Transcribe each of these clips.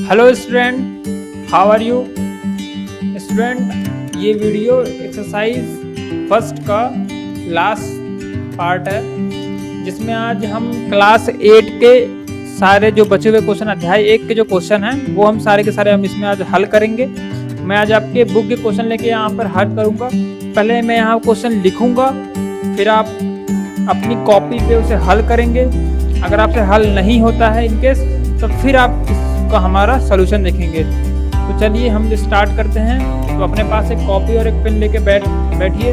Hello student, how are you student. ये video exercise first का last part है, जिसमें आज हम क्लास 8 के सारे जो बचे हुए क्वेश्चन, अध्याय 1 के जो क्वेश्चन हैं वो हम सारे के सारे हम इसमें आज हल करेंगे। मैं आज आपके बुक के क्वेश्चन लेके यहाँ पर हल करूँगा। पहले मैं यहाँ क्वेश्चन लिखूँगा, फिर आप अपनी कॉपी पे उसे हल करेंगे। अगर आपसे हल नहीं होता है इनकेस, तो फिर आप इसका हमारा सॉल्यूशन देखेंगे। तो चलिए हम स्टार्ट करते हैं। तो अपने पास एक कॉपी और एक पेन लेके बैठिए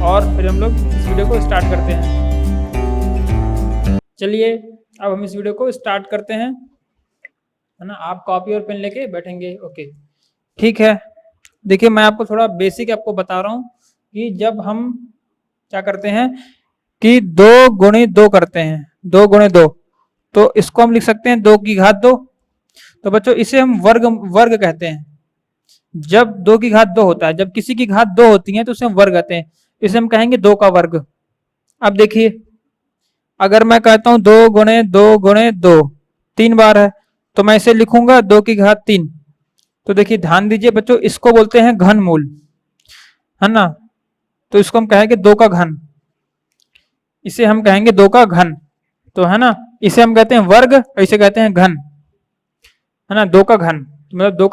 और फिर हम लोग इस वीडियो को स्टार्ट करते हैं। चलिए अब हम इस वीडियो को स्टार्ट करते हैं, है ना। आप कॉपी और पेन लेके बैठेंगे, ओके ठीक है। देखिए मैं आपको थोड़ा बेसिक आपको बता रहा हूँ कि जब हम क्या करते हैं कि 2 गुणे 2 करते हैं, 2 गुणे 2, तो इसको हम लिख सकते हैं 2 की घात 2। तो बच्चों इसे हम वर्ग कहते हैं। जब 2 की घात 2 होता है, जब किसी की घात 2 होती है तो उसे हम वर्ग कहते हैं। इसे हम कहेंगे 2 का वर्ग। अब देखिए अगर मैं कहता हूं 2 गुणे 2 गुणे 2 3 बार है, तो मैं इसे लिखूंगा 2 की घात 3। तो देखिए ध्यान दीजिए बच्चों, इसको बोलते हैं घनमूल, है ना। तो इसको हम कहेंगे 2 का घन, इसे हम कहेंगे 2 का घन, तो है ना। इसे हम कहते हैं वर्ग, इसे कहते हैं घन, है ना। 2 का घन मतलब 2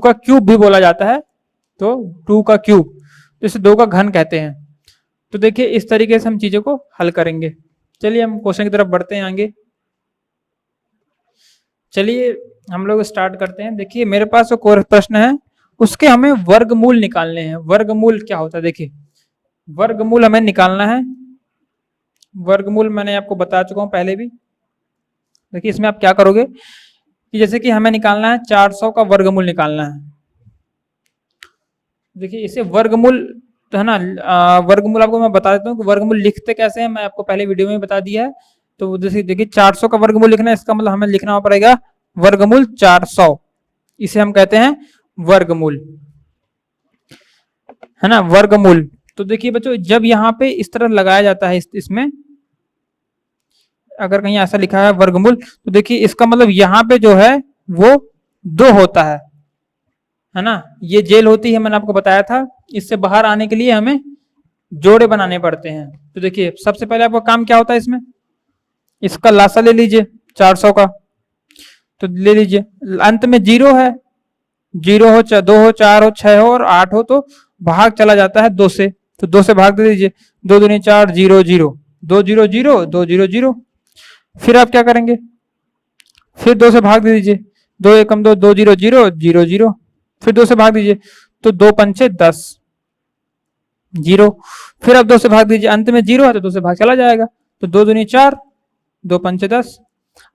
का क्यूब भी बोला जाता है, तो 2 का क्यूब, तो इसे 2 का घन कहते हैं। तो देखिए इस तरीके से हम चीजों को हल करेंगे। चलिए हम क्वेश्चन की तरफ बढ़ते हैं आगे। चलिए हम लोग स्टार्ट करते हैं। देखिए मेरे पास जो प्रश्न है उसके हमें वर्गमूल निकालने हैं। वर्गमूल क्या होता है, देखिए वर्गमूल हमें निकालना है। वर्गमूल मैंने आपको बता चुका हूं पहले भी। देखिए इसमें आप क्या करोगे कि जैसे कि हमें निकालना है 400 का वर्गमूल निकालना है। देखिए इसे वर्गमूल, तो है ना, वर्गमूल आपको मैं बता देता हूँ कि वर्गमूल लिखते कैसे हैं, मैं आपको पहले वीडियो में बता दिया है। तो जैसे देखिए 400 का वर्गमूल लिखना है, इसका मतलब हमें लिखना पड़ेगा वर्गमूल 400। इसे हम कहते हैं वर्गमूल, है ना, वर्गमूल। तो देखिए बच्चों जब यहाँ पे इस तरह लगाया जाता है, इसमें अगर कहीं ऐसा लिखा है वर्गमूल, तो देखिए इसका मतलब यहाँ पे जो है वो 2 होता है ना। ये जेल होती है, मैंने आपको बताया था। इससे बाहर आने के लिए हमें जोड़े बनाने पड़ते हैं। तो देखिए सबसे पहले आपका काम क्या होता है, इसमें इसका लासा ले लीजिए 400 का, तो ले लीजिए। अंत में 0 है, 0 हो, 2 हो, 4 हो, 6 हो और 8 हो, तो भाग चला जाता है 2 से, तो 2 से भाग दे दीजिए। 2 दूनी 4, 0 0, 2 0 0, 2 0 0। फिर आप क्या करेंगे, फिर 2 से भाग दे दीजिए। 2 एकम 2, 2 0 0 0 0। फिर 2 से भाग दीजिए, तो 2 पंचे 10, 0। फिर आप 2 से भाग दीजिए, अंत में 0 है तो 2 से भाग चला जाएगा, तो 2 दूनी 4, 2 पंचे 10।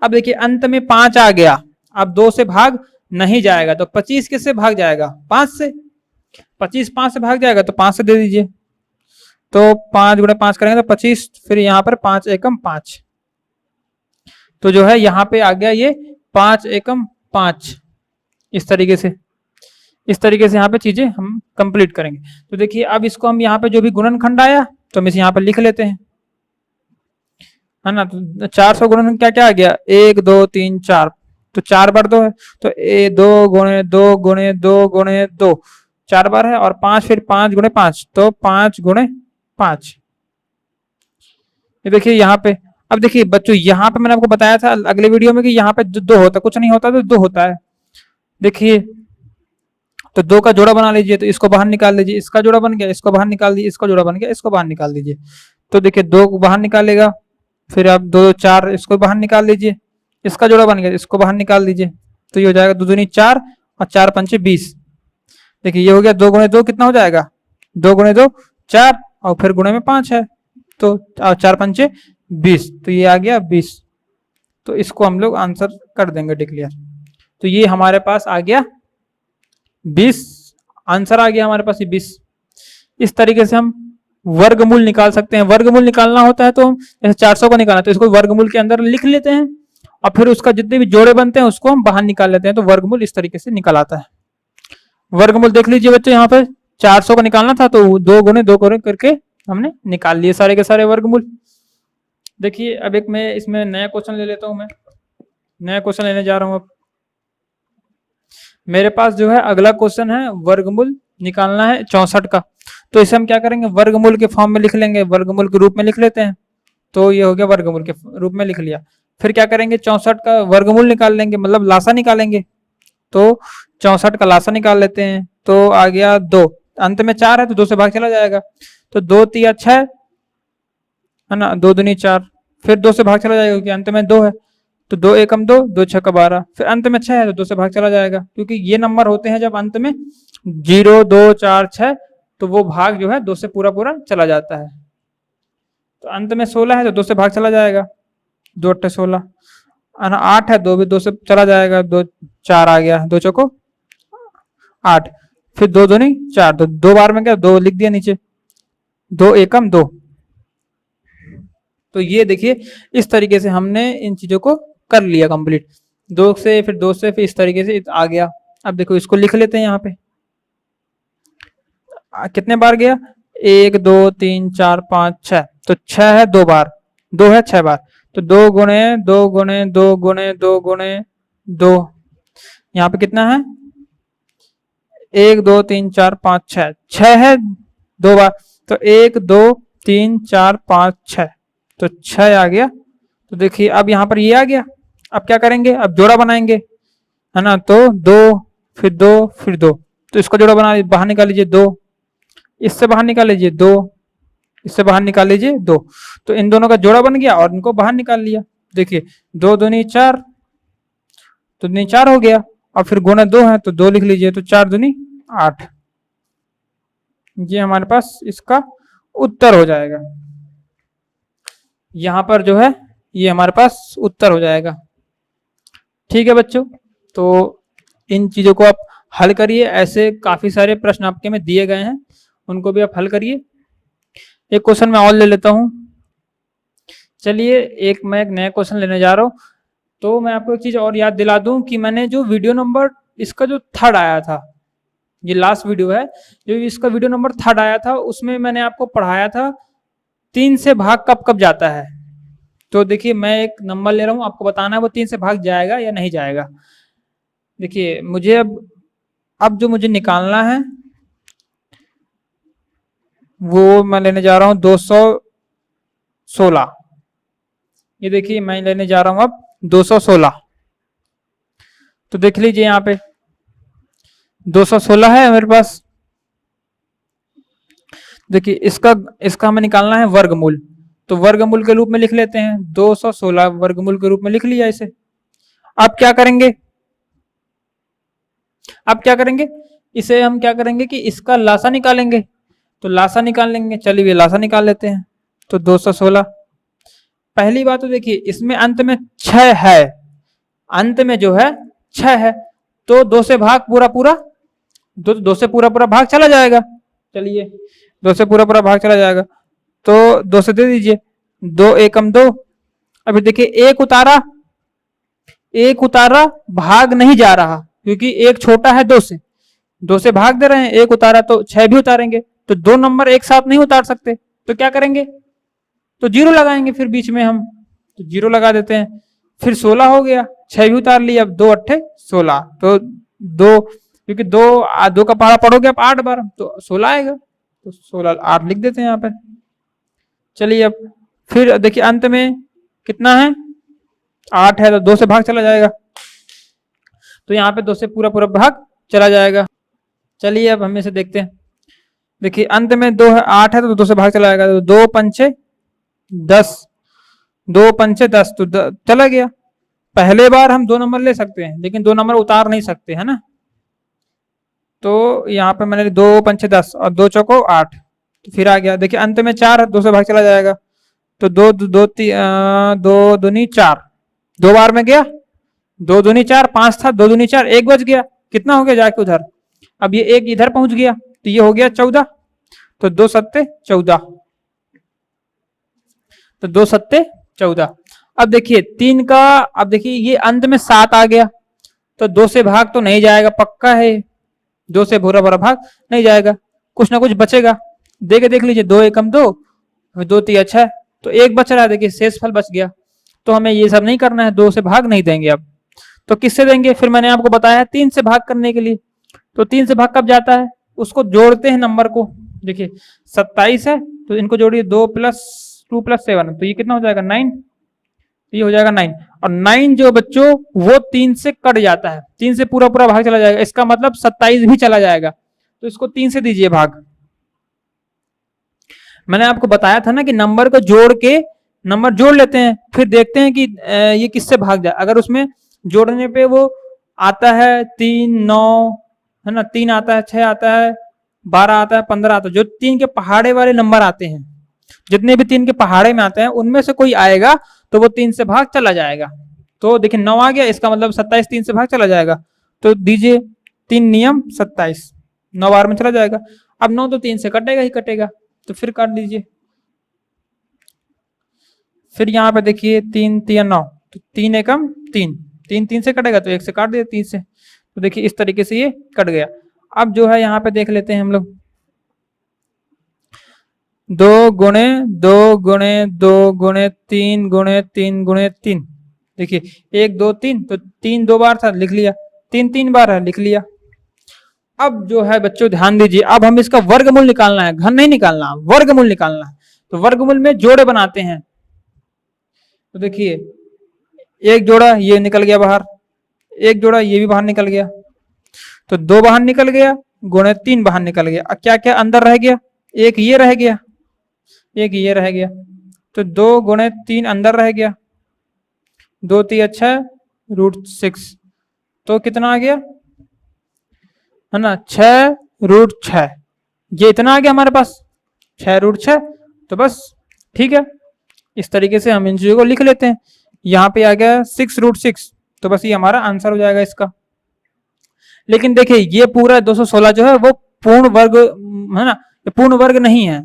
अब देखिए अंत में 5 आ गया, अब 2 से भाग नहीं जाएगा, तो 25 किससे भाग जाएगा, 5 से। 25 5 से भाग जाएगा तो 5 से दे दीजिए। तो 5 गुणे 5 करेंगे तो 25, फिर यहाँ पर 5 एकम 5, तो जो है यहाँ पे आ गया ये 5 एकम 5। इस तरीके से यहाँ पे चीजें हम कंप्लीट करेंगे। तो देखिए अब इसको हम यहाँ पे जो भी गुणनखंड आया तो हम इसे यहाँ पे लिख लेते हैं, है ना। तो 400 गुणनखंड क्या क्या आ गया, 1 2 3 4, तो 4 बार 2 है, तो 2 गुणे 2 गुणे 2 गुणे 2 4 बार है, और 5 फिर 5 गुणे 5, तो 5 गुणे 5। ये देखिए यहाँ पे। अब देखिए बच्चों यहाँ पे मैंने आपको बताया था अगले वीडियो में कि यहाँ पे 2 होता, कुछ नहीं होता तो 2 होता है। देखिए तो 2 का जोड़ा बना लीजिए, तो इसको बाहर निकाल लीजिए, इसका जोड़ा बन गया, इसको बाहर निकाल दीजिए, इसका जोड़ा बन गया, इसको बाहर निकाल दीजिए। तो देखिए 2 को बाहर निकालेगा, फिर आप 2 4, इसको बाहर निकाल लीजिए, इसका जोड़ा बन गया, इसको बाहर निकाल दीजिए। तो ये हो जाएगा 2 दूनी 4 और 4 पंचे 20। देखिए ये हो गया 2 गुणे 2 कितना हो जाएगा, 2 गुणे 2 4, और फिर गुणे में 5 है, तो 4 पंचे 20, तो ये आ गया 20। तो इसको हम लोग आंसर कर देंगे डिक्लेयर। तो ये हमारे पास आ गया 20, आंसर आ गया हमारे पास ये 20। इस तरीके से हम वर्गमूल निकाल सकते हैं। वर्गमूल निकालना होता है तो जैसे 400 को निकालना, तो इसको वर्गमूल के अंदर लिख लेते हैं और फिर उसका जितने भी जोड़े बनते हैं उसको हम बाहर निकाल लेते हैं, तो वर्गमूल इस तरीके से निकल आता है। वर्गमूल देख लीजिए बच्चों, यहाँ पे 400 को निकालना था तो 2 गुणे 2 करके हमने निकाल लिए सारे के सारे वर्गमूल। देखिए अब मैं इसमें नया क्वेश्चन ले लेता हूं, मैं नया क्वेश्चन लेने जा रहा हूं अब। मेरे पास जो है अगला क्वेश्चन है वर्गमूल निकालना है 64 का। तो इसे हम क्या करेंगे, वर्गमूल के फॉर्म में लिख लेंगे, वर्गमूल के रूप में लिख लेते हैं। तो ये हो गया वर्गमूल के रूप में लिख लिया। फिर क्या करेंगे, 64 का वर्गमूल निकाल लेंगे, मतलब लासा निकालेंगे। तो 64 का लासा निकाल लेते हैं। तो आ गया 2, अंत में 4 है तो 2 से भाग चला जाएगा। तो 2 तिया 6 है ना, 2 दूनी 4, फिर 2 से भाग चला जाएगा क्योंकि अंत में 2 है। तो 2 एकम 2, 2 छक्का 12, फिर अंत में 6 है तो 2 से भाग चला जाएगा, क्योंकि ये नंबर होते हैं जब अंत में 0 2 4 6, तो वो भाग जो है 2 से पूरा पूरा चला जाता है। तो अंत में 16 है तो 2 से भाग चला जाएगा, 2 अट्ठे 16, 8 है 2 भी 2 से चला जाएगा, 2 4 आ गया, 2 चौको 8, फिर 2 दूनी 4, तो 2 बार में क्या 2 लिख दिया नीचे, 2 एकम 2। तो ये देखिए इस तरीके से हमने इन चीजों को कर लिया कंप्लीट, 2 से फिर 2 से फिर इस तरीके से आ गया। अब देखो इसको लिख लेते हैं यहाँ पे, कितने बार गया, 1 2 3 4 5 6, तो 6 है 2 बार, 2 है 6 बार, तो 2 गुणे 2 गुणे 2 गुणे 2 गुणे 2, यहाँ पे कितना है 1 2 3 4 5 6, 6 है 2 बार, तो 1 2 3 4 5 6, तो 6 आ गया। तो देखिए अब यहाँ पर ये आ गया। अब क्या करेंगे, अब जोड़ा बनाएंगे, है ना। तो 2 फिर 2 फिर 2, तो इसका जोड़ा बना, बाहर निकाल लीजिए 2, इससे बाहर निकाल लीजिए 2, इससे बाहर निकाल लीजिए 2, तो इन दोनों का जोड़ा बन गया और इनको बाहर निकाल लिया। देखिए 2 दूनी 4, तो दूनी 4 हो गया, और फिर गुना 2 है तो 2 लिख लीजिए, तो 4 दूनी 8, ये हमारे पास इसका उत्तर हो जाएगा। यहां पर जो है ये हमारे पास उत्तर हो जाएगा। ठीक है बच्चों, तो इन चीजों को आप हल करिए, ऐसे काफी सारे प्रश्न आपके में दिए गए हैं, उनको भी आप हल करिए। एक क्वेश्चन मैं और ले लेता हूं। चलिए मैं एक नया क्वेश्चन लेने जा रहा हूं। तो मैं आपको एक चीज और याद दिला दूं कि मैंने जो वीडियो नंबर इसका जो 3rd आया था, ये लास्ट वीडियो है, जो इसका वीडियो नंबर 3rd आया था, उसमें मैंने आपको पढ़ाया था 3 से भाग कब कब जाता है। तो देखिए मैं एक नंबर ले रहा हूं, आपको बताना है वो 3 से भाग जाएगा या नहीं जाएगा। देखिए मुझे अब जो मुझे निकालना है वो मैं लेने जा रहा हूं 216। ये देखिए मैं लेने जा रहा हूं अब 216। तो देख लीजिए यहाँ पे 216 है मेरे पास। देखिए इसका हमें निकालना है वर्गमूल, तो वर्गमूल के रूप में लिख लेते हैं 216, वर्गमूल के रूप में लिख लिया इसे। अब क्या करेंगे, इसे हम क्या करेंगे कि इसका लासा निकालेंगे। तो लासा निकाल लेंगे, चलिए लासा निकाल लेते हैं। तो 216, पहली बात तो देखिए इसमें अंत में 6 है, अंत में जो है 6 है, तो 2 से भाग पूरा पूरा, 2 से पूरा पूरा भाग चला जाएगा। चलिए 2 से पूरा पूरा भाग चला जाएगा, तो 2 से दे दीजिए, 2 एकम 2। अभी देखिए एक उतारा भाग नहीं जा रहा, क्योंकि एक छोटा है 2 से, 2 से भाग दे रहे हैं, एक उतारा तो 6 भी उतारेंगे, तो 2 नंबर एक साथ नहीं उतार सकते, तो क्या करेंगे, तो 0 लगाएंगे फिर बीच में हम, तो 0 लगा देते हैं। फिर 16 हो गया, 6 भी उतार लिया, अब 2 अट्ठे 16, तो 2, क्योंकि 2 का पहाड़ा पढ़ोगे आप 8 बार, तो 16 आएगा, तो 16 8 लिख देते हैं यहाँ पे। चलिए अब फिर देखिए अंत में कितना है 8 है, तो 2 से भाग चला जाएगा, तो यहाँ पे 2 से पूरा पूरा भाग चला जाएगा। चलिए अब हम इसे देखते हैं। देखिए अंत में 2 है, 8 है, तो 2 से भाग चला जाएगा, तो 2 पंचे 10, 2 पंचे 10, तो चला गया। पहले बार हम 2 नंबर ले सकते हैं, लेकिन 2 नंबर उतार नहीं सकते, है ना। तो यहाँ पे मैंने 2 पंचे 10 और 2 चौको 8, तो फिर आ गया। देखिए अंत में 4 है, 2 से भाग चला जाएगा, तो 2 दूनी 4, 2 बार में गया, 2 दूनी 4, 5 था, 2 दूनी 4, 1 बच गया, कितना हो गया जाके उधर, अब ये 1 इधर पहुंच गया, तो ये हो गया 14, तो 2 सत्ते 14, तो 2 सत्ते 14। अब देखिए 3 का, अब देखिए ये अंत में 7 आ गया, तो 2 से भाग तो नहीं जाएगा, पक्का है 2 से भूरा भरा भाग नहीं जाएगा, कुछ ना कुछ बचेगा। देख लीजिए 2 एकम 2, 2 तिया 6, तो 1 बच रहा है, देखिए शेष फल बच गया। तो हमें ये सब नहीं करना है, 2 से भाग नहीं देंगे अब। तो किससे देंगे, फिर मैंने आपको बताया 3 से भाग करने के लिए। तो 3 से भाग कब जाता है, उसको जोड़ते हैं नंबर को। देखिए 27 है तो इनको जोड़िए, 2 + 2 + 7, तो ये कितना हो जाएगा 9, ये हो जाएगा 9। और 9 जो बच्चों वो 3 से कट जाता है, 3 से पूरा पूरा भाग चला जाएगा, इसका मतलब 27 भी चला जाएगा, तो इसको 3 से दीजिए भाग। मैंने आपको बताया था ना कि नंबर को जोड़ के, नंबर जोड़ लेते हैं फिर देखते हैं कि ये किससे भाग जाए। अगर उसमें जोड़ने पे वो आता है 3, 9 है ना, 3 आता है, 6 आता है, 12 आता है, 15 आता है, जो 3 के पहाड़े वाले नंबर आते हैं, जितने भी 3 के पहाड़े में आते हैं उनमें से कोई आएगा तो वो 3 से भाग चला जाएगा। तो देखिए 9 आ गया, इसका मतलब 27 3 से भाग चला जाएगा, तो दीजिए 3 नियम 27, 9 बार में चला जाएगा। अब 9 तो 3 से कटेगा ही कटेगा, तो फिर काट दीजिए। फिर यहाँ पे देखिए 3 3 9, तो 3 एकम 3, 3 3 से कटेगा तो 1 से काट दिया 3 से, तो देखिए इस तरीके से ये कट गया। अब जो है यहाँ पे देख लेते हैं हम लोग, 2 गुणे 2 गुणे 2 गुणे 3 गुणे 3 गुणे 3, देखिए 1 2 3, तो 3 2 बार था लिख लिया, 3 3 बार है लिख लिया। अब जो है बच्चों ध्यान दीजिए, अब हम इसका वर्गमूल निकालना है, घन नहीं निकालना, वर्गमूल निकालना है। तो वर्गमूल में जोड़े बनाते हैं, तो देखिए एक जोड़ा ये निकल गया बाहर, एक जोड़ा ये भी बाहर निकल गया, तो 2 बाहर निकल गया, गुणे 3 बाहर निकल गया। अब क्या क्या अंदर रह गया, एक ये रह गया, एक ये रह गया, तो 2 गुणे 3 अंदर रह गया, 2 3 √6, तो कितना आ गया है ना, 6√6, ये इतना आ गया हमारे पास 6√6। तो बस ठीक है, इस तरीके से हम इन चीजों को लिख लेते हैं। यहाँ पे आ गया 6√6, तो बस ये हमारा आंसर हो जाएगा इसका। लेकिन देखिए ये पूरा 216 जो है वो पूर्ण वर्ग है ना, ये पूर्ण वर्ग नहीं है,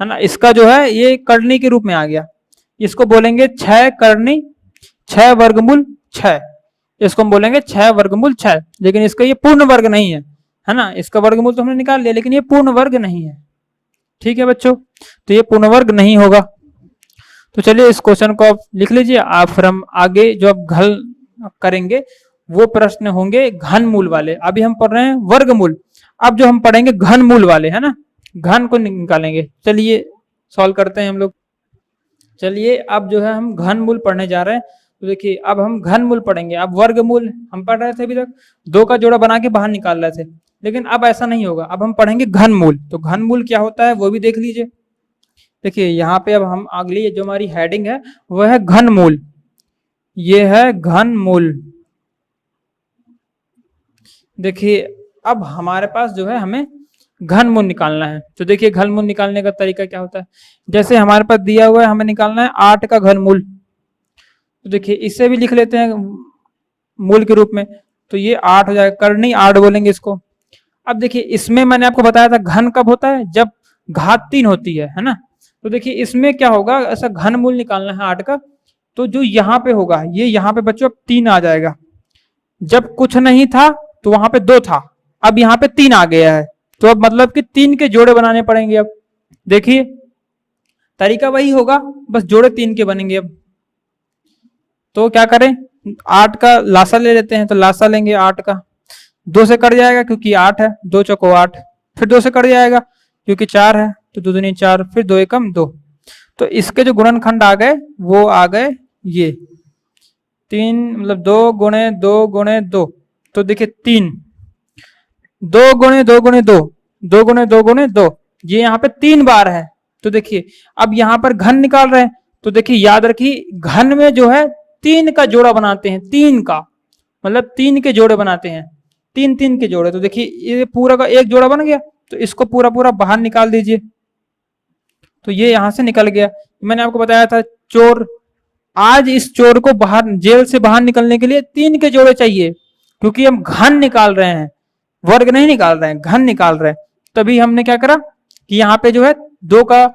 है ना, इसका जो है ये करनी के रूप में आ गया। इसको बोलेंगे 6 करनी 6 वर्गमूल 6, इसको हम बोलेंगे 6 वर्गमूल 6, लेकिन इसका ये पूर्ण वर्ग नहीं है ना, इसका वर्गमूल तो हमने निकाल लिया लेकिन ये पूर्ण वर्ग नहीं है। ठीक है बच्चों, तो ये पूर्ण वर्ग नहीं होगा। तो चलिए इस क्वेश्चन को आप लिख लीजिए, आप फिर हम आगे जो अब हल करेंगे वो प्रश्न होंगे घनमूल वाले। अभी हम पढ़ रहे हैं वर्गमूल, अब जो हम पढ़ेंगे घनमूल वाले, है ना, घन को निकालेंगे। चलिए सॉल्व करते हैं हम लोग। चलिए अब जो है हम घनमूल पढ़ने जा रहे हैं, तो देखिए अब हम घनमूल पढ़ेंगे। अब वर्गमूल हम पढ़ रहे थे अभी तक, 2 का जोड़ा बना के बाहर निकाल रहे थे, लेकिन अब ऐसा नहीं होगा, अब हम पढ़ेंगे घनमूल। तो घनमूल क्या होता है वो भी देख लीजिए। देखिए यहाँ पे अब हम अगली जो हमारी हेडिंग है वह है घनमूल, ये है घनमूल। देखिए अब हमारे पास जो है हमें घनमूल निकालना है। तो देखिए घनमूल निकालने का तरीका क्या होता है, जैसे हमारे पास दिया हुआ है हमें निकालना है 8 का घनमूल, तो देखिए इसे भी लिख लेते हैं मूल के रूप में, तो ये 8 हो जाएगा, करनी 8 बोलेंगे इसको। अब देखिए इसमें मैंने आपको बताया था घन कब होता है, जब घात 3 होती है ना। तो देखिए इसमें क्या होगा, ऐसा घनमूल निकालना है 8 का, तो जो यहाँ पे होगा ये यहाँ पे बच्चों 3 आ जाएगा, जब कुछ नहीं था तो वहां पे 2 था, अब यहाँ पे 3 आ गया है, तो अब मतलब कि 3 के जोड़े बनाने पड़ेंगे। अब देखिए तरीका वही होगा, बस जोड़े 3 के बनेंगे। अब तो क्या करें, 8 का लासा ले लेते हैं, तो लासा लेंगे 8 का, 2 से कट जाएगा क्योंकि 8 है, 2 चौको 8, फिर 2 से कट जाएगा क्योंकि 4 है, तो 2 दूनी 4, फिर 2 एकम 2, तो इसके जो गुणनखंड आ गए वो आ गए ये 3, मतलब 2 गुणे 2 गुणे 2, तो देखिए 3, 2 गुणे 2 गुणे 2, 2 गुणे 2 गुणे 2, ये यहाँ पे 3 बार है। तो देखिए अब यहाँ पर घन निकाल रहे हैं, तो देखिए याद रखिए घन में जो है 3 का जोड़ा बनाते हैं, 3 का मतलब 3 के जोड़े बनाते हैं, 3 3 के जोड़े। तो देखिए ये पूरा का एक जोड़ा बन गया, तो इसको पूरा पूरा बाहर निकाल दीजिए, तो ये यहां से निकल गया। मैंने आपको बताया था चोर, आज इस चोर को बाहर जेल से बाहर निकलने के लिए 3 के जोड़े चाहिए, क्योंकि हम घन निकाल रहे हैं, वर्ग नहीं निकाल रहे हैं, घन निकाल रहे हैं। तभी हमने क्या करा कि यहाँ पे जो है 2 का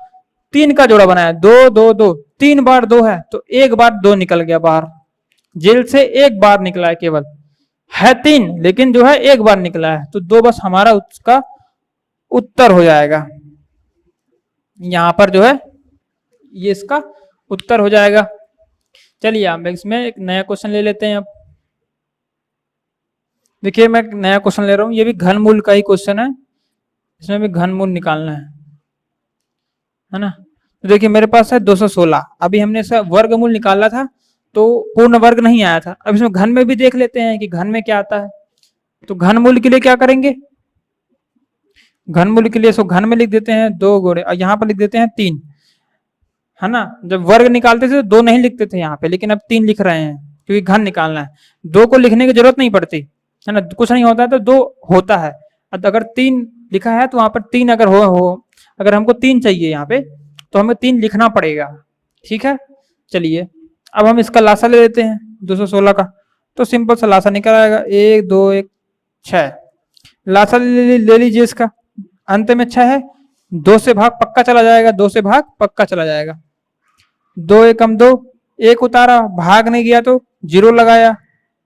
3 का जोड़ा बनाया, 2 2 2, 3 बार 2 है तो एक बार 2 निकल गया बाहर, जेल से एक बार निकला है, केवल है 3 लेकिन जो है एक बार निकला है, तो 2 बस हमारा उसका उत्तर हो जाएगा। यहां पर जो है ये इसका उत्तर हो जाएगा। चलिए अब इसमें एक नया क्वेश्चन ले लेते हैं। अब देखिए मैं नया क्वेश्चन ले रहा हूँ, ये भी घनमूल का ही क्वेश्चन है, इसमें भी घनमूल निकालना है ना। तो देखिए मेरे पास है 216, अभी हमने इसका वर्गमूल निकाला था तो पूर्ण वर्ग नहीं आया था। अब इसमें घन में भी देख लेते हैं कि घन में क्या आता है। तो घनमूल के लिए क्या करेंगे, घनमूल के लिए सो घन में लिख देते हैं 2 गुणे और यहाँ पर लिख देते हैं 3, है ना। जब वर्ग निकालते थे तो 2 नहीं लिखते थे यहाँ पे, लेकिन अब 3 लिख रहे हैं क्योंकि घन निकालना है। 2 को लिखने की जरूरत नहीं पड़ती, है ना, कुछ नहीं होता है तो 2 होता है। अगर 3 लिखा है तो वहां पर 3 अगर हो अगर हमको 3 चाहिए यहाँ पे तो हमें 3 लिखना पड़ेगा, ठीक है। चलिए अब हम इसका लासा ले लेते हैं 216 का, तो सिंपल सा लासा निकल आएगा 1 2 1 6। लासा ले लीजिए इसका, अंत में 6 है, 2 से भाग पक्का चला जाएगा, 2 से भाग पक्का चला जाएगा। 2 एकम 2, 1 उतारा, भाग नहीं गया तो 0 लगाया,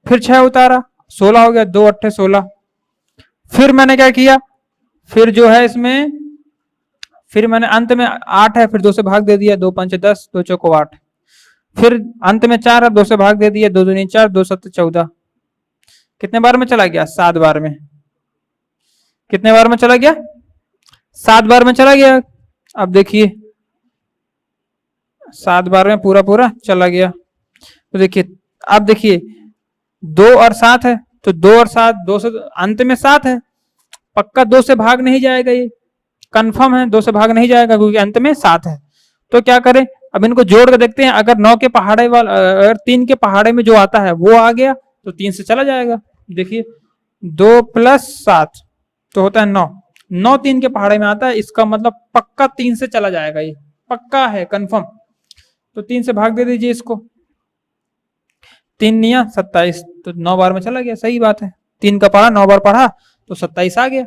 फिर 6 उतारा, 16 हो गया, 2 अट्ठे 16। फिर मैंने क्या किया, फिर जो है इसमें फिर मैंने अंत में 8 है, फिर 2 से भाग दे दिया, 2 पंचे 10, 2 चौको 8। फिर अंत में 4 है, 2 से भाग दे दिया, 2 दूनी 4, 2 सत्ते 14। कितने बार में चला गया, 7 बार में। कितने बार में चला गया, 7 बार में चला गया। अब देखिए 7 बार में पूरा पूरा चला गया। तो देखिए अब देखिए 2 और 7 है, तो 2 और 7, 2 से अंत में 7 है, पक्का 2 से भाग नहीं जाएगा, ये कंफर्म है 2 से भाग नहीं जाएगा क्योंकि अंत में 7 है। तो क्या करें, अब इनको जोड़ कर देखते हैं, अगर 9 के पहाड़े वाला, अगर 3 के पहाड़े में जो आता है वो आ गया तो 3 से चला जाएगा। देखिए 2 + 7 तो होता है 9, 9 3 के पहाड़े में आता है, इसका मतलब पक्का 3 से चला जाएगा, ये पक्का है कंफर्म। तो 3 से भाग दे दीजिए इसको, 3 निया 27, तो 9 बार में चला गया, सही बात है। 3 का पढ़ा 9 बार पढ़ा तो 27 आ गया,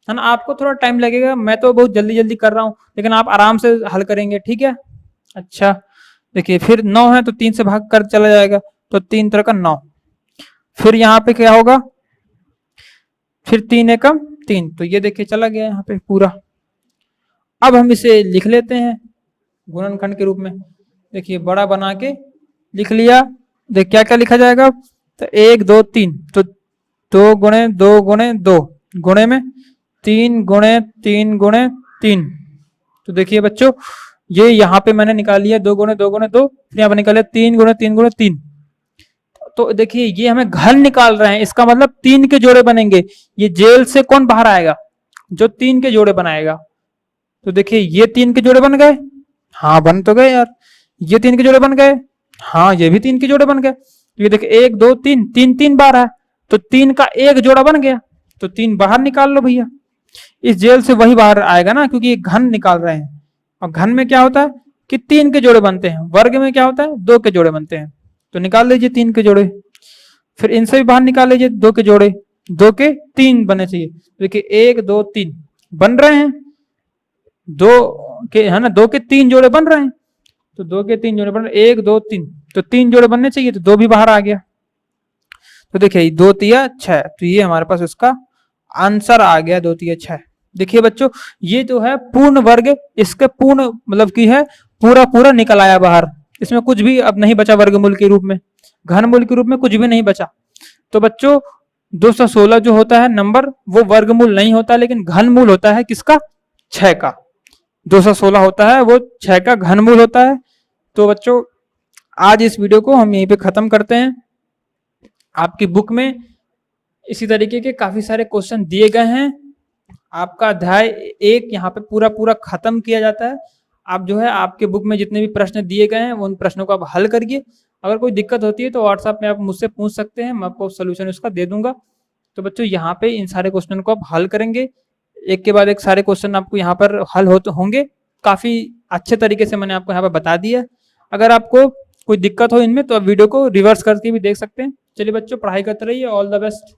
है ना। आपको थोड़ा टाइम लगेगा, मैं तो बहुत जल्दी जल्दी कर रहा हूँ, लेकिन आप आराम से हल करेंगे, ठीक है। अच्छा देखिए फिर 9 है तो 3 से भाग कर चला जाएगा, तो 3 3 का 9। फिर यहाँ पे क्या होगा, फिर 3 एकम 3, तो ये देखिए चला गया यहाँ पे पूरा। अब हम इसे लिख लेते हैं गुणनखंड के रूप में। देखिए बड़ा बना के लिख लिया। देख क्या क्या लिखा जाएगा, तो 1 2 3, तो 2 गुणे 2 गुणे 2 गुणे में 3 गुणे 3 गुणे 3। तो देखिए बच्चों ये यहाँ पे मैंने निकाल लिया 2 गुणे 2 गुणे 2, फिर यहाँ पे निकाले 3 गुणे 3 गुणे 3। तो देखिए ये हमें घन निकाल रहे हैं, इसका मतलब 3 के जोड़े बनेंगे। ये जेल से कौन बाहर आएगा, जो 3 के जोड़े बनाएगा। तो देखिए ये 3 के जोड़े बन गए, हाँ बन तो गए यार। ये 3 के जोड़े बन गए, हाँ ये भी 3 के जोड़े बन गए। ये देखिए 1 2 3, 3 3 बार है, तो 3 का एक जोड़ा बन गया, तो 3 बाहर निकाल लो भैया। इस जेल से वही बाहर आएगा ना, क्योंकि ये घन निकाल रहे हैं, और घन में क्या होता है कि 3 के जोड़े बनते हैं, वर्ग में क्या होता है 2 के जोड़े बनते हैं। तो निकाल लीजिए 3 के जोड़े, फिर इनसे भी बाहर निकाल लीजिए 2 के जोड़े, 2 के 3 बनने चाहिए। देखिए 1 2 3 बन रहे हैं, 2 के है ना, 2 के 3 जोड़े बन रहे हैं, तो 2 के 3 जोड़े बन रहे, 1 2 3, तो 3 जोड़े बनने चाहिए, तो 2 भी बाहर आ गया। तो देखिए 2 तिया 6, तो ये हमारे पास इसका आंसर आ गया 2 तिया 6। देखिए बच्चों ये जो है पूर्ण वर्ग, इसके पूर्ण मतलब की है पूरा पूरा निकल आया बाहर, इसमें कुछ भी अब नहीं बचा वर्गमूल के रूप में, घनमूल के रूप में कुछ भी नहीं बचा। तो बच्चों 216 जो होता है नंबर वो वर्गमूल नहीं होता, लेकिन घनमूल होता है किसका, 6 का। 216 होता है वो 6 का घनमूल होता है। तो बच्चों आज इस वीडियो को हम यहीं पे खत्म करते हैं। आपकी बुक में इसी तरीके के काफी सारे क्वेश्चन दिए गए हैं, आपका अध्याय 1 यहाँ पे पूरा पूरा खत्म किया जाता है। आप जो है आपके बुक में जितने भी प्रश्न दिए गए हैं उन प्रश्नों को आप हल करिए। अगर कोई दिक्कत होती है तो व्हाट्सएप में आप मुझसे पूछ सकते हैं, मैं आपको सोल्यूशन उसका दे दूंगा। तो बच्चों यहाँ पे इन सारे क्वेश्चन को आप हल करेंगे, एक के बाद एक सारे क्वेश्चन आपको यहाँ पर हल होंगे। काफी अच्छे तरीके से मैंने आपको यहाँ पर बता दिया। अगर आपको कोई दिक्कत हो इनमें तो आप वीडियो को रिवर्स करके भी देख सकते हैं। चलिए बच्चों पढ़ाई करते रहिए, ऑल द बेस्ट।